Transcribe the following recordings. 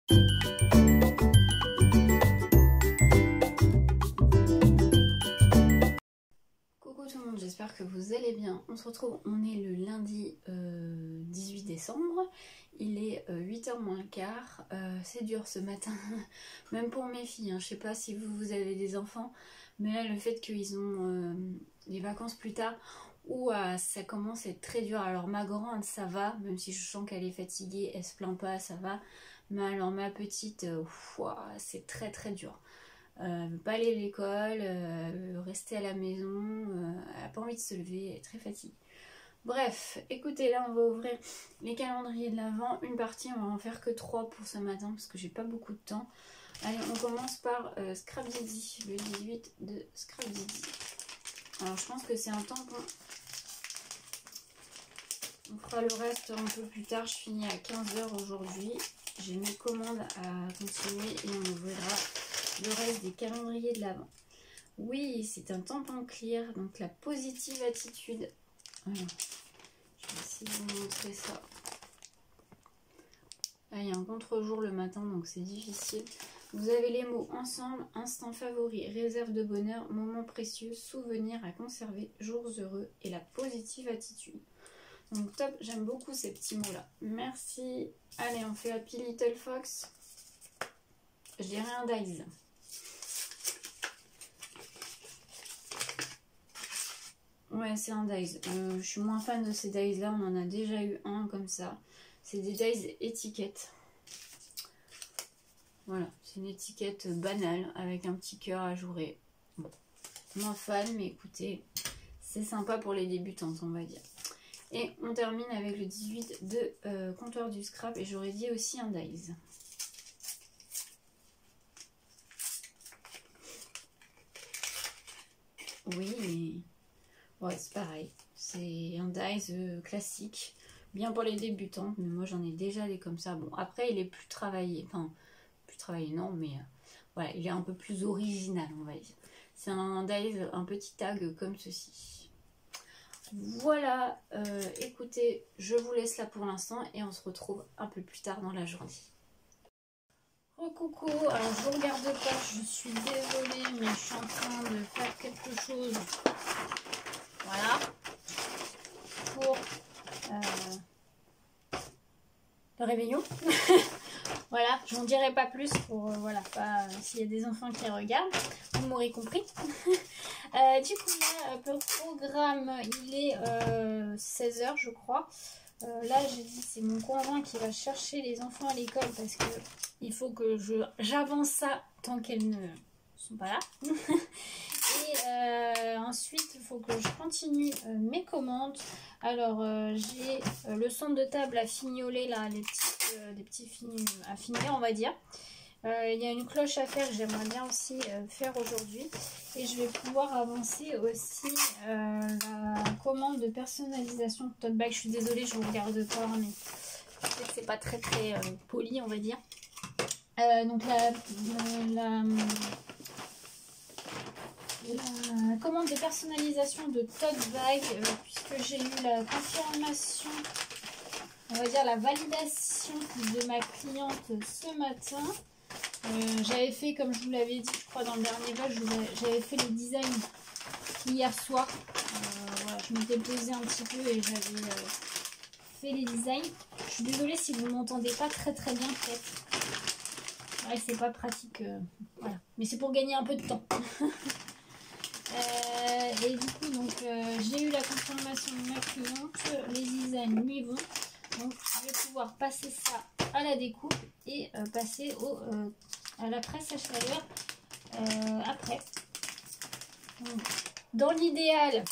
Coucou tout le monde, j'espère que vous allez bien. On se retrouve, on est le lundi 18 décembre, il est 8h moins le quart, c'est dur ce matin, même pour mes filles, hein. Je sais pas si vous avez des enfants, mais là le fait qu'ils ont les vacances plus tard, ça commence à être très dur. Alors ma grande ça va, même si je sens qu'elle est fatiguée, elle se plaint pas, ça va, mais alors ma petite, c'est très très dur. Elle veut pas aller à l'école, rester à la maison, elle n'a pas envie de se lever, elle est très fatiguée. Bref, écoutez, là on va ouvrir les calendriers de l'Avent, une partie, on va en faire que 3 pour ce matin parce que j'ai pas beaucoup de temps. Allez, on commence par Scrap Didi, le 18 de Scrap Didi. Alors je pense que c'est un tampon. On fera le reste un peu plus tard, je finis à 15 h aujourd'hui. J'ai mes commandes à continuer et on ouvrira le reste des calendriers de l'Avent. Oui, c'est un tampon clear, donc la positive attitude. Voilà. Je vais essayer de vous montrer ça. Là, il y a un contre-jour le matin, donc c'est difficile. Vous avez les mots ensemble, instant favori, réserve de bonheur, moment précieux, souvenir à conserver, jours heureux et la positive attitude. Donc top, j'aime beaucoup ces petits mots là. Merci. Allez, on fait Happy Little Fox. Je dirais un dice. Ouais, c'est un dice. Je suis moins fan de ces dice là, on en a déjà eu un comme ça. C'est des dice étiquettes. Voilà, c'est une étiquette banale avec un petit cœur ajouré. Bon, moins fan, mais écoutez, c'est sympa pour les débutantes, on va dire. Et on termine avec le 18 de Comptoir du Scrap, et j'aurais dit aussi un dice. Oui, mais ouais, c'est pareil. C'est un dice classique, bien pour les débutantes, mais moi j'en ai déjà des comme ça. Bon, après il est plus travaillé, enfin, plus travaillé non, mais voilà, il est un peu plus original, on va dire. C'est un dice, un petit tag comme ceci. Voilà, écoutez, je vous laisse là pour l'instant et on se retrouve un peu plus tard dans la journée. Coucou, alors je vous regarde pas, je suis désolée, mais je suis en train de faire quelque chose, voilà, pour le réveillon. Voilà, je n'en dirai pas plus pour, voilà, pas s'il y a des enfants qui regardent, vous m'aurez compris. Du coup là, le programme, il est 16 h je crois. Là, j'ai dit, c'est mon conjoint qui va chercher les enfants à l'école parce que il faut que j'avance ça tant qu'elles ne sont pas là. Et ensuite, il faut que je continue mes commandes. Alors, j'ai le centre de table à fignoler, là, des petits finis à finir, on va dire. Il y a une cloche à faire que j'aimerais bien aussi faire aujourd'hui. Et je vais pouvoir avancer aussi la commande de personnalisation de tote bag. Je suis désolée, je ne vous regarde pas, mais c'est pas très poli, on va dire. Donc la commande de personnalisation de tote bag, puisque j'ai eu la confirmation, on va dire la validation de ma cliente ce matin. J'avais fait, comme je vous l'avais dit, je crois dans le dernier vlog, j'avais fait le design hier soir. Voilà, je m'étais posée un petit peu et j'avais fait les designs. Je suis désolée si vous ne m'entendez pas très bien peut-être. Ouais, c'est pas pratique, voilà. Mais c'est pour gagner un peu de temps. Et du coup, donc j'ai eu la confirmation de ma cliente, les designs lui vont. Donc je vais pouvoir passer ça à la découpe et passer à la presse à chaleur après. Donc, dans l'idéal,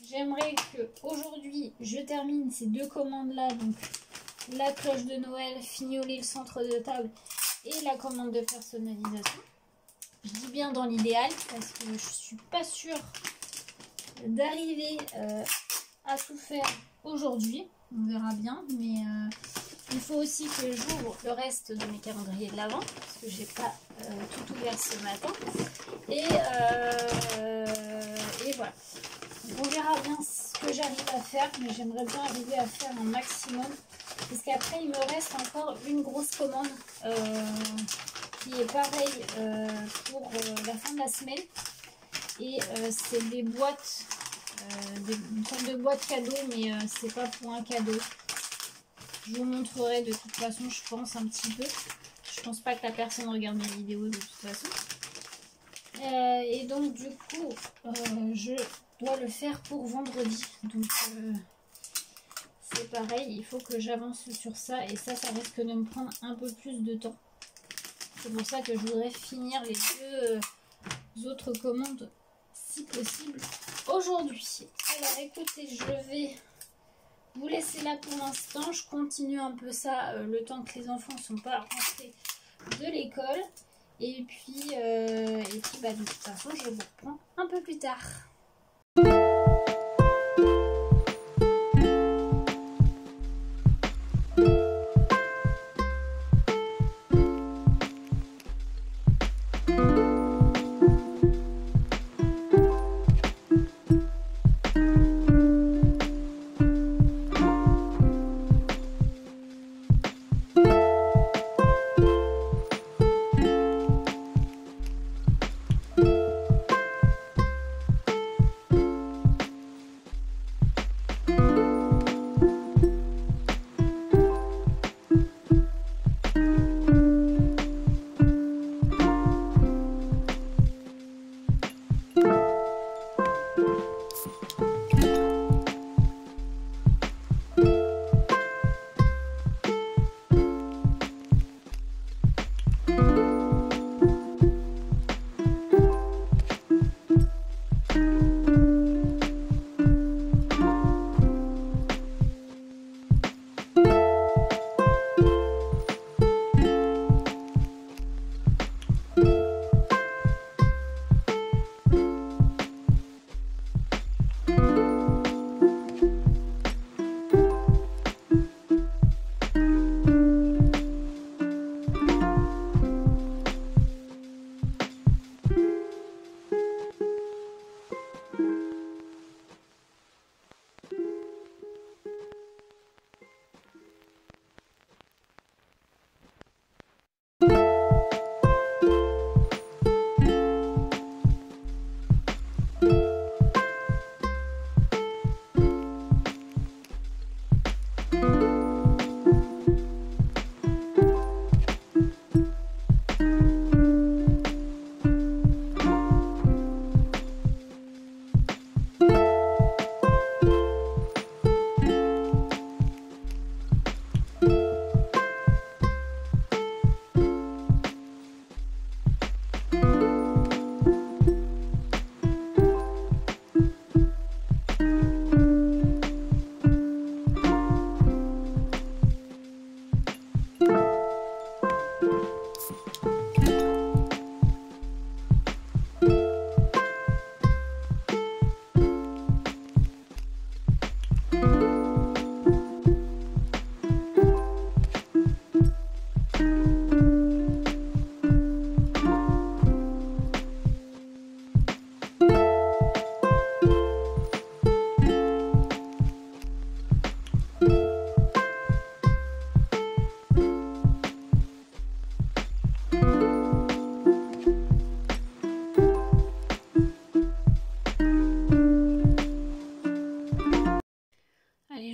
j'aimerais que aujourd'hui je termine ces deux commandes là, donc la cloche de Noël, fignoler le centre de table et la commande de personnalisation. Je dis bien dans l'idéal parce que je suis pas sûre d'arriver à tout faire aujourd'hui. On verra bien, mais il faut aussi que j'ouvre le reste de mes calendriers de l'Avent parce que j'ai pas tout ouvert ce matin. Et voilà. Donc on verra bien ce que j'arrive à faire, mais j'aimerais bien arriver à faire un maximum Parce qu'après, il me reste encore une grosse commande qui est pareil pour la fin de la semaine. Et c'est des boîtes, une sorte de boîte cadeau, mais c'est pas pour un cadeau. Je vous montrerai de toute façon, je pense, un petit peu. Je pense pas que la personne regarde mes vidéos de toute façon. Et donc du coup, je dois le faire pour vendredi. Donc c'est pareil, il faut que j'avance sur ça. Et ça risque de me prendre un peu plus de temps. C'est pour ça que je voudrais finir les deux autres commandes si possible aujourd'hui. Alors écoutez, je vais vous laisser là pour l'instant. Je continue un peu ça le temps que les enfants ne sont pas rentrés de l'école. Et puis bah, de toute façon, je vous reprends un peu plus tard.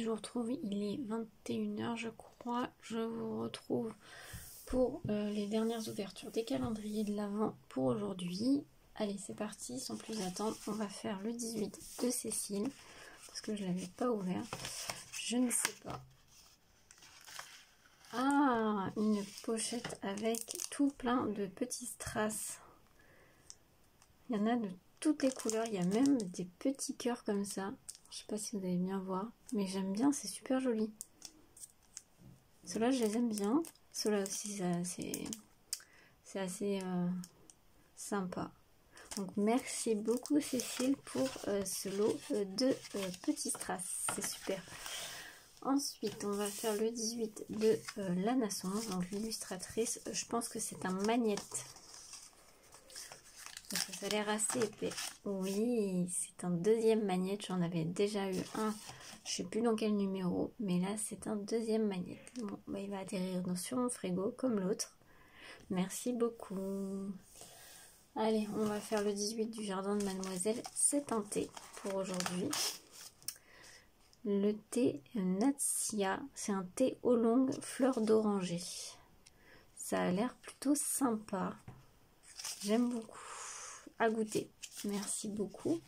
Retrouve, il est 21 h je crois. Je vous retrouve pour les dernières ouvertures des calendriers de l'Avent pour aujourd'hui. Allez, c'est parti, sans plus attendre, on va faire le 18 de Cécile parce que je l'avais pas ouvert. Je ne sais pas. Ah, une pochette avec tout plein de petits strass. Il y en a de toutes les couleurs, il y a même des petits cœurs comme ça. Je sais pas si vous allez bien voir, mais j'aime bien, c'est super joli. Ceux-là, je les aime bien. Ceux-là aussi, c'est assez sympa. Donc, merci beaucoup Cécile pour ce lot de petits strass. C'est super. Ensuite, on va faire le 18 de Lana Songe, donc l'illustratrice. Je pense que c'est un magnète. Parce que ça a l'air assez épais. Oui, c'est un deuxième magnète. J'en avais déjà eu un. Je sais plus dans quel numéro. Mais là, c'est un deuxième magnète. Bon, bah, il va atterrir sur mon frigo comme l'autre. Merci beaucoup. Allez, on va faire le 18 du jardin de Mademoiselle. C'est un thé pour aujourd'hui. Le thé Natsia. C'est un thé oolong fleur d'oranger. Ça a l'air plutôt sympa. J'aime beaucoup. À goûter. Merci beaucoup.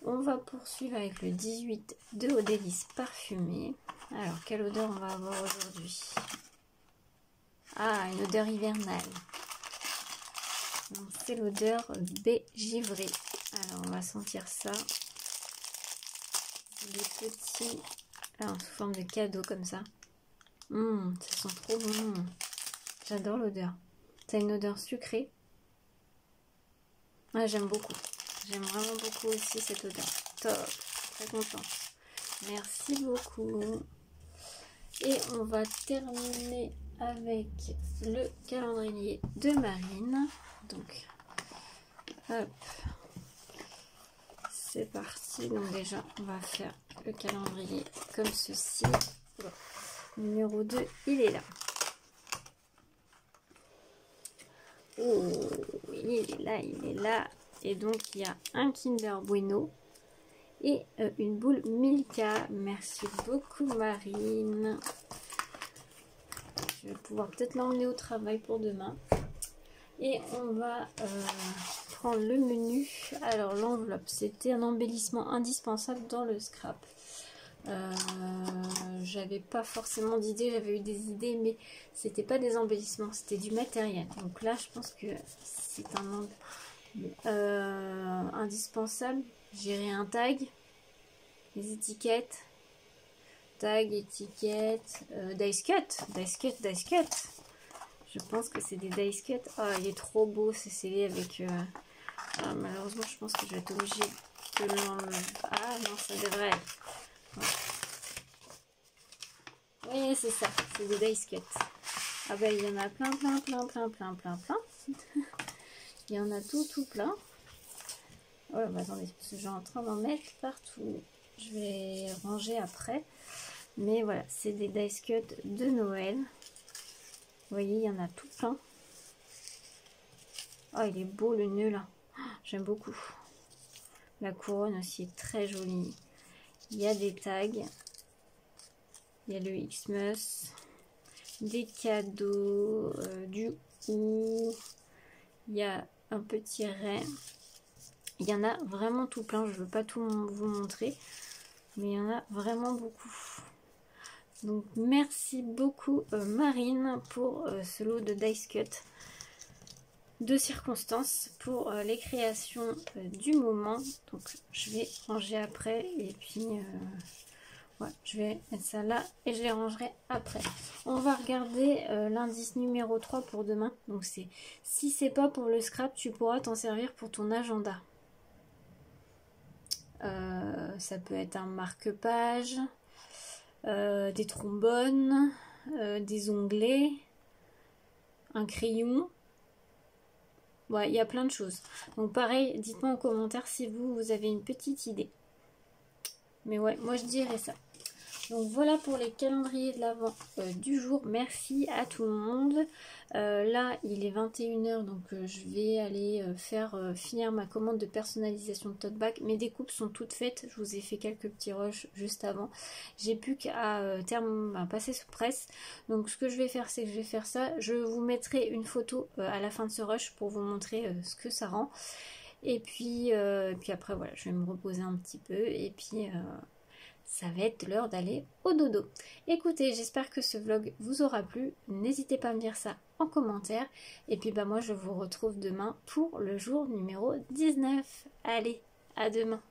On va poursuivre avec le 18 de Eau délice parfumée. Alors, quelle odeur on va avoir aujourd'hui? Ah, une odeur hivernale. C'est l'odeur baie givrée. Alors, on va sentir ça. Des petits... Ah, sous forme de cadeau comme ça. Ça sent trop bon. J'adore l'odeur. Ça a une odeur sucrée. Ah, j'aime beaucoup. J'aime vraiment beaucoup aussi cette odeur. Top. Très contente. Merci beaucoup. Et on va terminer avec le calendrier de Marine. Donc, hop. C'est parti. Donc déjà, on va faire le calendrier comme ceci. Bon. Numéro 2, il est là. Oh, il est là, il est là. Et donc, il y a un Kinder Bueno et une boule Milka. Merci beaucoup, Marine. Je vais pouvoir peut-être l'emmener au travail pour demain. Et on va prendre le menu. Alors, l'enveloppe, c'était un embellissement indispensable dans le scrap. J'avais pas forcément d'idées, j'avais eu des idées, mais c'était pas des embellissements, c'était du matériel. Donc là, je pense que c'est un indispensable. J'irai un tag, les étiquettes, tag, étiquette, dice cut. Je pense que c'est des dice cut. Oh, il est trop beau, c'est scellé avec. Ah, malheureusement, je pense que je vais être obligée de l'enlever. Ah non, ça devrait être. Oui, c'est ça, c'est des dice cut. Ah ben, il y en a plein. Il y en a tout plein. Oh, bah attendez, parce que je suis en train d'en mettre partout. Je vais ranger après. Mais voilà, c'est des dice cut de Noël. Vous voyez, il y en a tout plein. Oh, il est beau le nœud là. J'aime beaucoup. La couronne aussi est très jolie. Il y a des tags. Il y a le Xmas. Des cadeaux. Du ou. Il y a un petit raies. Il y en a vraiment tout plein. Je ne veux pas tout vous montrer. Mais il y en a vraiment beaucoup. Donc merci beaucoup Marine pour ce lot de dice cut de circonstances pour les créations du moment. Donc je vais ranger après et puis ouais, je vais mettre ça là et je les rangerai après. On va regarder l'indice numéro 3 pour demain. Donc c'est si c'est pas pour le scrap, tu pourras t'en servir pour ton agenda. Ça peut être un marque-page, des trombones, des onglets, un crayon. Ouais, il y a plein de choses. Donc pareil, dites-moi en commentaire si vous avez une petite idée. Mais ouais, moi je dirais ça. Donc voilà pour les calendriers de l'Avent du jour. Merci à tout le monde. Là, il est 21 h, donc je vais aller finir ma commande de personnalisation de tote bag. Mes découpes sont toutes faites. Je vous ai fait quelques petits rushs juste avant. J'ai plus qu'à passer sous presse. Donc ce que je vais faire, c'est que je vais faire ça. Je vous mettrai une photo à la fin de ce rush pour vous montrer ce que ça rend. Et puis après, voilà, je vais me reposer un petit peu. Et puis... ça va être l'heure d'aller au dodo. Écoutez, j'espère que ce vlog vous aura plu. N'hésitez pas à me dire ça en commentaire. Et puis moi je vous retrouve demain pour le jour numéro 19. Allez, à demain.